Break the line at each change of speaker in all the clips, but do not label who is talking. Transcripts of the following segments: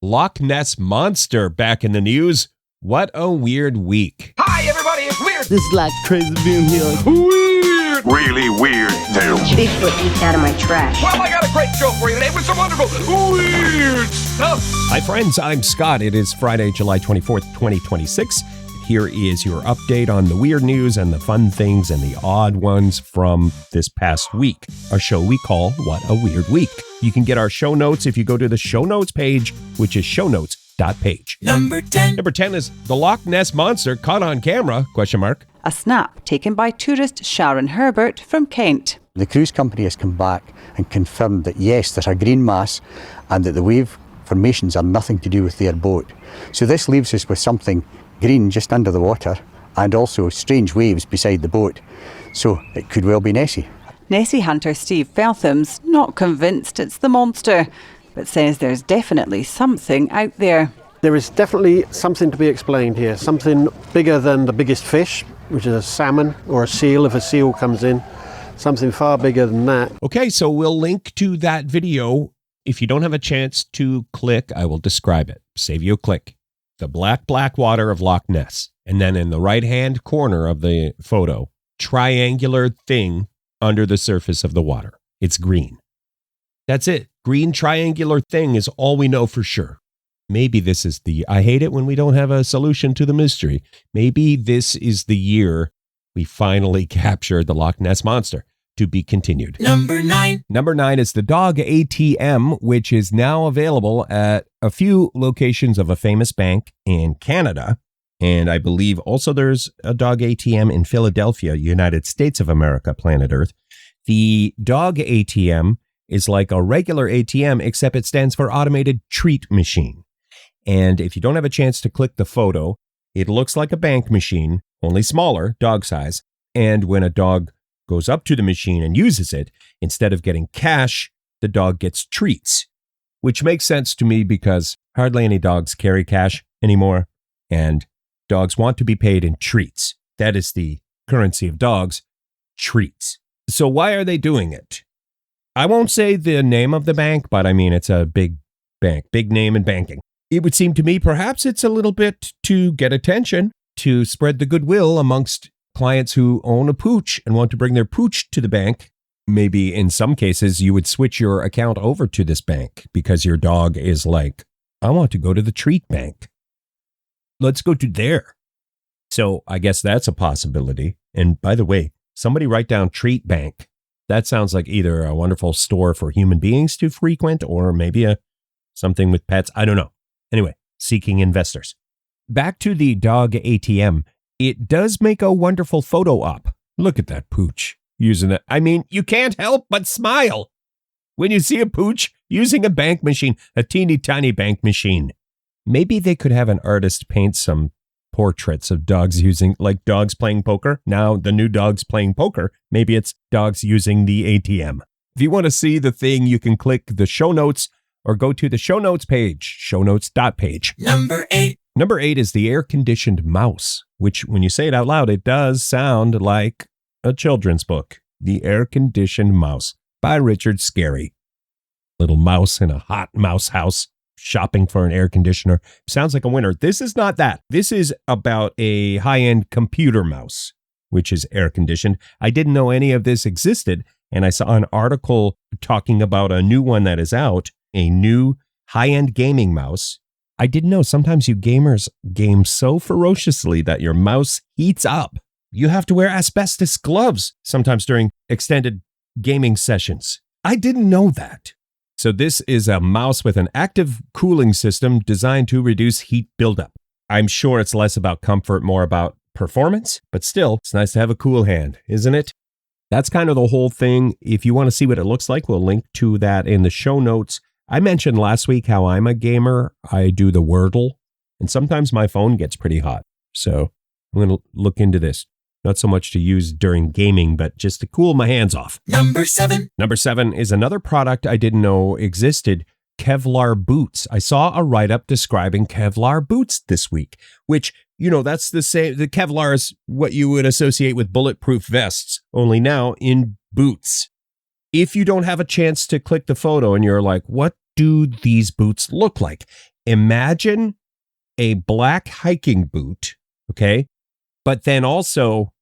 Loch Ness Monster back in the news. What a weird week.
Hi, everybody, it's Weird.
This is like crazy being here.
Weird.
Really weird tales.
Bigfoot eats out of my trash.
Well, I got a great show for you today with some wonderful weird stuff.
Hi, friends. I'm Scott. It is Friday, July 24th, 2026. Here is your update on the weird news and the fun things and the odd ones from this past week. A show we call What a Weird Week. You can get our show notes if you go to the show notes page, which is shownotes.page.
Number 10.
Number 10 is the Loch Ness Monster caught on camera, ?
A snap taken by tourist Sharon Herbert from Kent.
The cruise company has come back and confirmed that yes, there's a green mass and that the wave formations are nothing to do with their boat. So this leaves us with something green just under the water and also strange waves beside the boat. So it could well be Nessie.
Nessie hunter Steve Feltham's not convinced it's the monster, but says there's definitely something out there.
There is definitely something to be explained here, something bigger than the biggest fish, which is a salmon or a seal if a seal comes in, something far bigger than that.
Okay, so we'll link to that video. If you don't have a chance to click, I will describe it. Save you a click. The black water of Loch Ness. And then in the right-hand corner of the photo, triangular thing under the surface of the water. It's green. That's it. Green triangular thing is all we know for sure. Maybe this is I hate it when we don't have a solution to the mystery. Maybe this is the year we finally captured the Loch Ness Monster. To be continued.
Number 9.
Number 9 is the dog ATM, which is now available at a few locations of a famous bank in Canada. And I believe also there's a dog ATM in Philadelphia, United States of America, planet Earth. The dog ATM is like a regular ATM, except it stands for Automated Treat Machine. And if you don't have a chance to click the photo, it looks like a bank machine, only smaller, dog size. And when a dog goes up to the machine and uses it, instead of getting cash, the dog gets treats, which makes sense to me because hardly any dogs carry cash anymore, and dogs want to be paid in treats. That is the currency of dogs, treats. So why are they doing it? I won't say the name of the bank, but I mean, it's a big bank, big name in banking. It would seem to me perhaps it's a little bit to get attention, to spread the goodwill amongst clients who own a Pooch and want to bring their Pooch to the bank. Maybe in some cases you would switch your account over to this bank because your dog is like, I want to go to the treat bank. Let's go to there. So I guess that's a possibility. And by the way, somebody write down treat bank. That sounds like either a wonderful store for human beings to frequent or maybe something with pets. I don't know. Anyway, seeking investors. Back to the dog ATM. It does make a wonderful photo op. Look at that Pooch using it. I mean, you can't help but smile when you see a Pooch using a bank machine, a teeny tiny bank machine. Maybe they could have an artist paint some portraits of dogs using, like dogs playing poker. Now the new dogs playing poker, maybe it's dogs using the ATM. If you want to see the thing, you can click the show notes or go to the show notes page, shownotes.page.
Number 8.
Number 8 is the air-conditioned mouse, which when you say it out loud, it does sound like a children's book. The Air-Conditioned Mouse by Richard Scarry. Little mouse in a hot mouse house shopping for an air conditioner. Sounds like a winner. This is not that. This is about a high-end computer mouse, which is air-conditioned. I didn't know any of this existed, and I saw an article talking about a new one that is out, a new high-end gaming mouse. I didn't know sometimes you gamers game so ferociously that your mouse heats up. You have to wear asbestos gloves sometimes during extended gaming sessions. I didn't know that. So this is a mouse with an active cooling system designed to reduce heat buildup. I'm sure it's less about comfort, more about performance, but still, it's nice to have a cool hand, isn't it? That's kind of the whole thing. If you want to see what it looks like, we'll link to that in the show notes. I mentioned last week how I'm a gamer. I do the Wordle, and sometimes my phone gets pretty hot. So I'm going to look into this. Not so much to use during gaming, but just to cool my hands off.
Number 7.
Number 7 is another product I didn't know existed, Kevlar boots. I saw a write-up describing Kevlar boots this week, which, you know, that's the same. The Kevlar is what you would associate with bulletproof vests, only now in boots. If you don't have a chance to click the photo and you're like, what do these boots look like? imagine a black hiking boot, okay? But then also,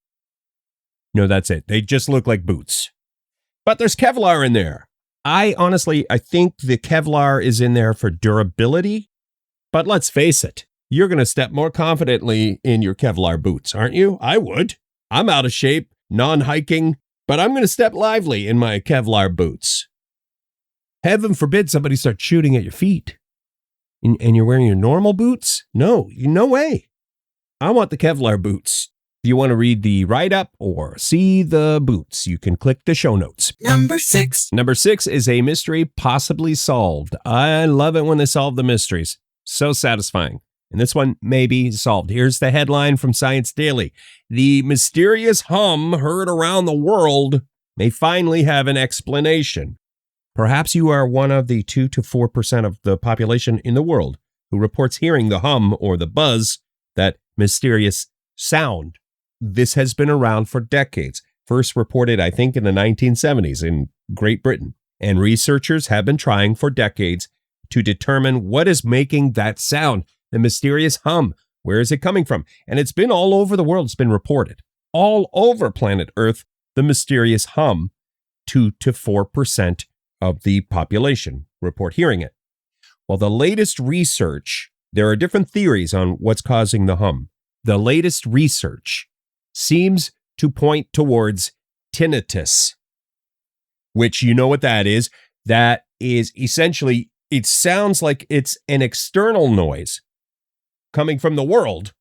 no, that's it. They just look like boots. But there's Kevlar in there. I think the Kevlar is in there for durability. But let's face it, you're going to step more confidently in your Kevlar boots, aren't you? I would. I'm out of shape, non-hiking, but I'm going to step lively in my Kevlar boots. Heaven forbid somebody starts shooting at your feet and you're wearing your normal boots? No way. I want the Kevlar boots. If you want to read the write-up or see the boots, you can click the show notes.
Number 6.
Number 6 is a mystery possibly solved. I love it when they solve the mysteries. So satisfying. And this one may be solved. Here's the headline from Science Daily. The mysterious hum heard around the world may finally have an explanation. Perhaps you are one of the 2 to 4% of the population in the world who reports hearing the hum or the buzz, that mysterious sound. This has been around for decades. First reported, I think, in the 1970s in Great Britain. And researchers have been trying for decades to determine what is making that sound, the mysterious hum. Where is it coming from? And it's been all over the world. It's been reported. All over planet Earth, the mysterious hum, 2 to 4% of the population report hearing it. Well, the latest research, there are different theories on what's causing the hum. The latest research seems to point towards tinnitus, which you know what that is. That is essentially, it sounds like it's an external noise coming from the world,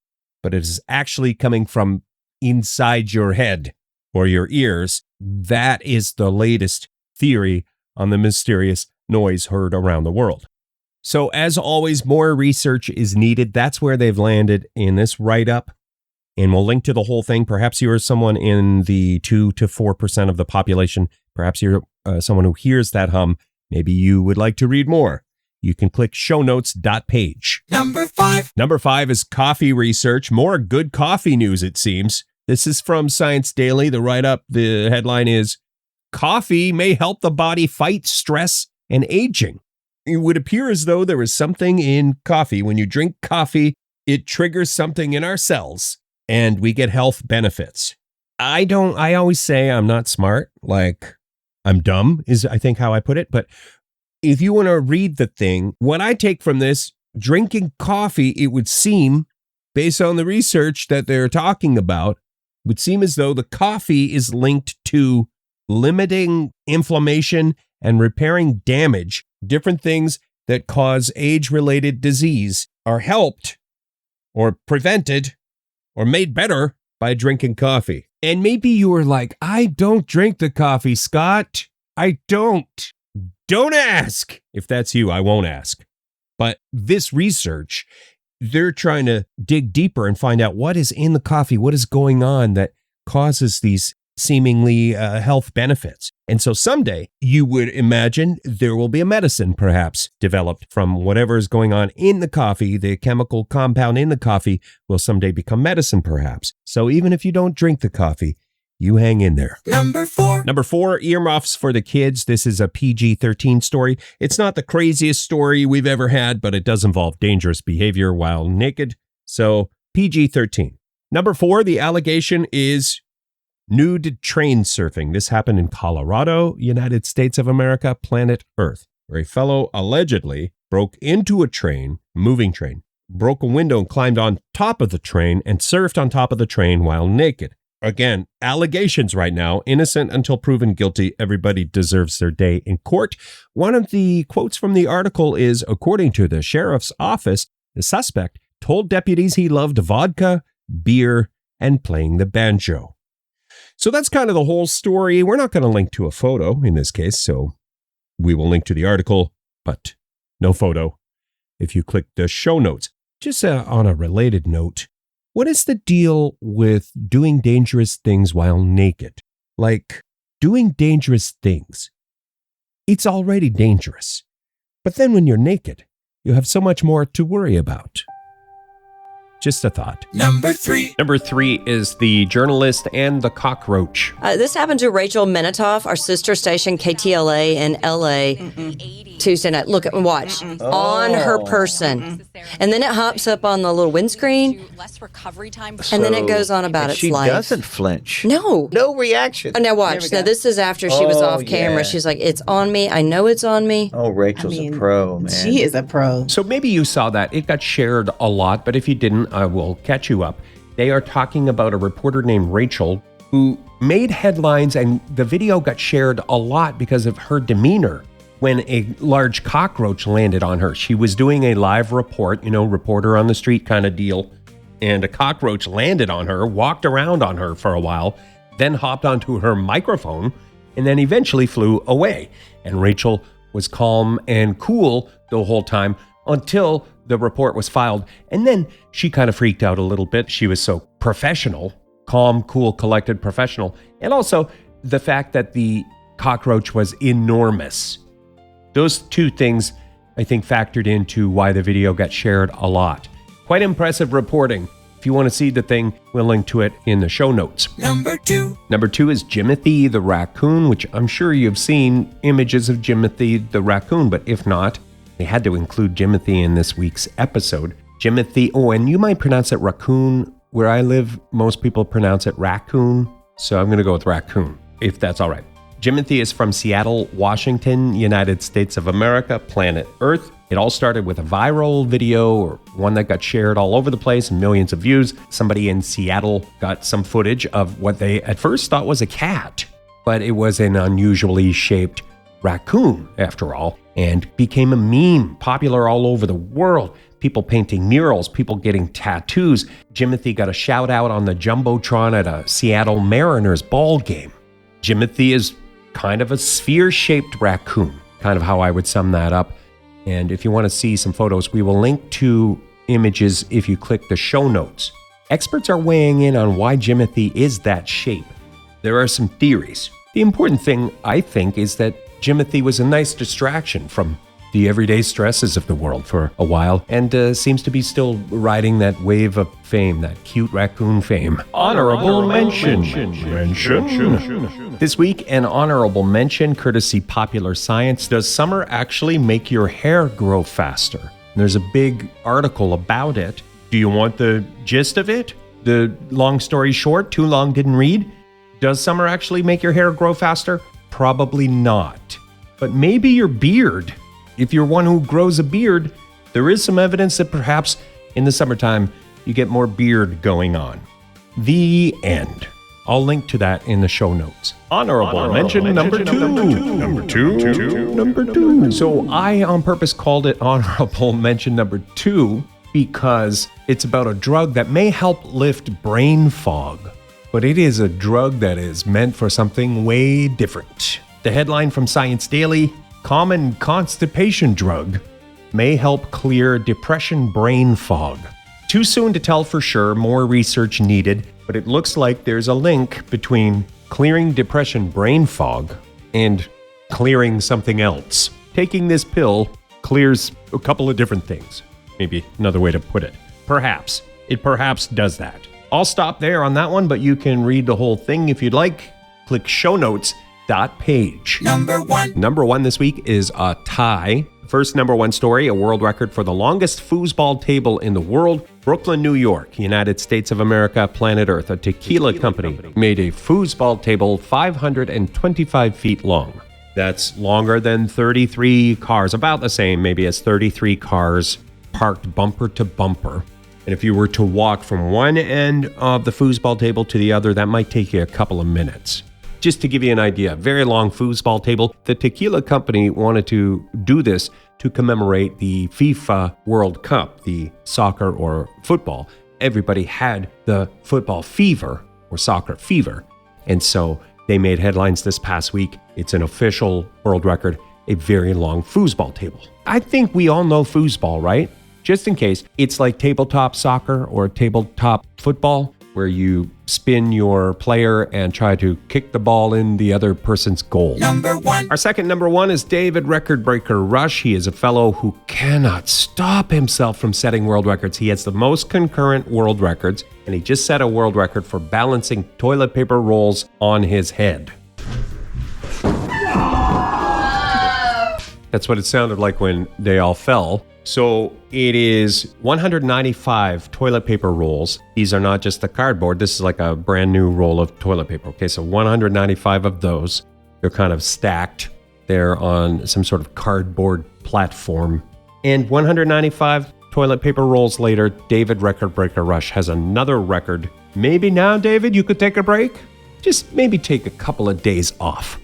but it is actually coming from inside your head or your ears. That is the latest theory on the mysterious noise heard around the world. So as always, more research is needed. That's where they've landed in this write-up. And we'll link to the whole thing. Perhaps you're someone in the 2 to 4% of the population. Perhaps you're someone who hears that hum. Maybe you would like to read more. You can click shownotes.page.
Number 5.
Number 5 is coffee research. More good coffee news, it seems. This is from Science Daily. The write-up, the headline is, Coffee may help the body fight stress and aging. It would appear as though there is something in coffee. When you drink coffee, it triggers something in our cells and we get health benefits. I always say I'm not smart, like I'm dumb is I think how I put it. But if you want to read the thing, what I take from this, drinking coffee, it would seem, based on the research that they're talking about, would seem as though the coffee is linked to limiting inflammation and repairing damage. Different things that cause age-related disease are helped or prevented or made better by drinking coffee. And maybe you were like, I don't drink the coffee, Scott. I don't. Don't ask. If that's you, I won't ask. But this research, they're trying to dig deeper and find out what is in the coffee, what is going on that causes these seemingly health benefits. And so someday you would imagine there will be a medicine perhaps developed from whatever is going on in the coffee. The chemical compound in the coffee will someday become medicine perhaps. So even if you don't drink the coffee, you hang in there.
Number 4.
Number 4, earmuffs for the kids. This is a PG-13 story. It's not the craziest story we've ever had, but it does involve dangerous behavior while naked. So PG-13. Number 4, the allegation is nude train surfing. This happened in Colorado, United States of America, planet Earth, where a fellow allegedly broke into a train, moving train, broke a window and climbed on top of the train and surfed on top of the train while naked. Again, allegations right now, innocent until proven guilty. Everybody deserves their day in court. One of the quotes from the article is, according to the sheriff's office, the suspect told deputies he loved vodka, beer, and playing the banjo. So that's kind of the whole story. We're not going to link to a photo in this case, so we will link to the article, but no photo if you click the show notes. Just on a related note, what is the deal with doing dangerous things while naked? Like, doing dangerous things. It's already dangerous. But then when you're naked, you have so much more to worry about. Just a thought.
Number 3.
Number 3 is the journalist and the cockroach.
This happened to Rachel Menitoff, our sister station KTLA in LA, Tuesday night. Look and watch on her person, and then it hops up on the little windscreen, and then it goes on about its life.
She doesn't flinch.
No
reaction.
Oh, now watch. Now this is after she was off camera.
Yeah.
She's like, "It's on me. I know it's on me."
Oh, Rachel's a pro, man.
She is a pro.
So maybe you saw that. It got shared a lot, but if you didn't, I will catch you up. They are talking about a reporter named Rachel who made headlines, and the video got shared a lot because of her demeanor when a large cockroach landed on her. She was doing a live report, reporter on the street kind of deal, and a cockroach landed on her, walked around on her for a while, then hopped onto her microphone, and then eventually flew away. And Rachel was calm and cool the whole time until the report was filed. And then she kind of freaked out a little bit. She was so professional, calm, cool, collected, professional. And also the fact that the cockroach was enormous. Those two things, I think, factored into why the video got shared a lot. Quite impressive reporting. If you want to see the thing, we'll link to it in the show notes.
Number 2.
Number 2 is Jimothy the raccoon, which I'm sure you've seen images of Jimothy the raccoon, but if not, they had to include Jimothy in this week's episode. Jimothy, and you might pronounce it raccoon. Where I live, most people pronounce it raccoon, so I'm going to go with raccoon, if that's all right. Jimothy is from Seattle, Washington, United States of America, planet Earth. It all started with a viral video, or one that got shared all over the place and millions of views. Somebody in Seattle got some footage of what they at first thought was a cat, but it was an unusually shaped raccoon, after all, and became a meme, popular all over the world. People painting murals, people getting tattoos. Jimothy got a shout out on the Jumbotron at a Seattle Mariners ball game. Jimothy is kind of a sphere-shaped raccoon, kind of how I would sum that up. And if you want to see some photos, we will link to images if you click the show notes. Experts are weighing in on why Jimothy is that shape. There are some theories. The important thing, I think, is that Jimothy was a nice distraction from the everyday stresses of the world for a while, and seems to be still riding that wave of fame, that cute raccoon fame. Honorable mention. This week, an honorable mention, courtesy Popular Science. Does summer actually make your hair grow faster? There's a big article about it. Do you want the gist of it? The long story short, too long didn't read? Does summer actually make your hair grow faster? Probably not. But maybe your beard. If you're one who grows a beard, there is some evidence that perhaps in the summertime you get more beard going on. The end. I'll link to that in the show notes. Honorable mention number two. So I on purpose called it honorable mention number 2 because it's about a drug that may help lift brain fog. But it is a drug that is meant for something way different. The headline from Science Daily: common constipation drug may help clear depression brain fog. Too soon to tell for sure, more research needed, but it looks like there's a link between clearing depression brain fog and clearing something else. Taking this pill clears a couple of different things. Maybe another way to put it. Perhaps. It perhaps does that. I'll stop there on that one, but you can read the whole thing if you'd like. Click show notes. Page.
Number 1.
Number 1 this week is a tie. First number 1 story, a world record for the longest foosball table in the world. Brooklyn, New York, United States of America, planet Earth. A tequila company made a foosball table 525 feet long. That's longer than 33 cars, about the same maybe as 33 cars parked bumper to bumper. And if you were to walk from one end of the foosball table to the other, that might take you a couple of minutes. Just to give you an idea, very long foosball table. The tequila company wanted to do this to commemorate the FIFA World Cup, the soccer or football. Everybody had the football fever or soccer fever. And so they made headlines this past week. It's an official world record, a very long foosball table. I think we all know foosball, right? Just in case, it's like tabletop soccer or tabletop football, where you spin your player and try to kick the ball in the other person's goal.
Number 1.
Our second number 1 is David Recordbreaker Rush. He is a fellow who cannot stop himself from setting world records. He has the most concurrent world records, and he just set a world record for balancing toilet paper rolls on his head. That's what it sounded like when they all fell. So it is 195 toilet paper rolls. These are not just the cardboard. This is like a brand new roll of toilet paper. Okay, so 195 of those. They're kind of stacked. They're on some sort of cardboard platform. And 195 toilet paper rolls later, David Recordbreaker Rush has another record. Maybe now, David, you could take a break? Just maybe take a couple of days off.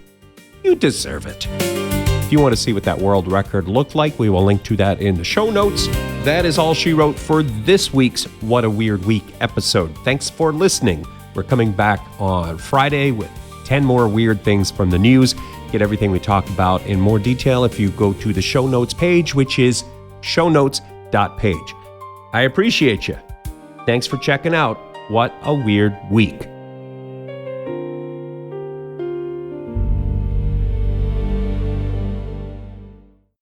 You deserve it. If you want to see what that world record looked like, we will link to that in the show notes. That is all she wrote for this week's What a Weird Week episode. Thanks for listening. We're coming back on Friday with 10 more weird things from the news. Get everything we talked about in more detail if you go to the show notes page, which is shownotes.page. I appreciate you. Thanks for checking out What a Weird Week.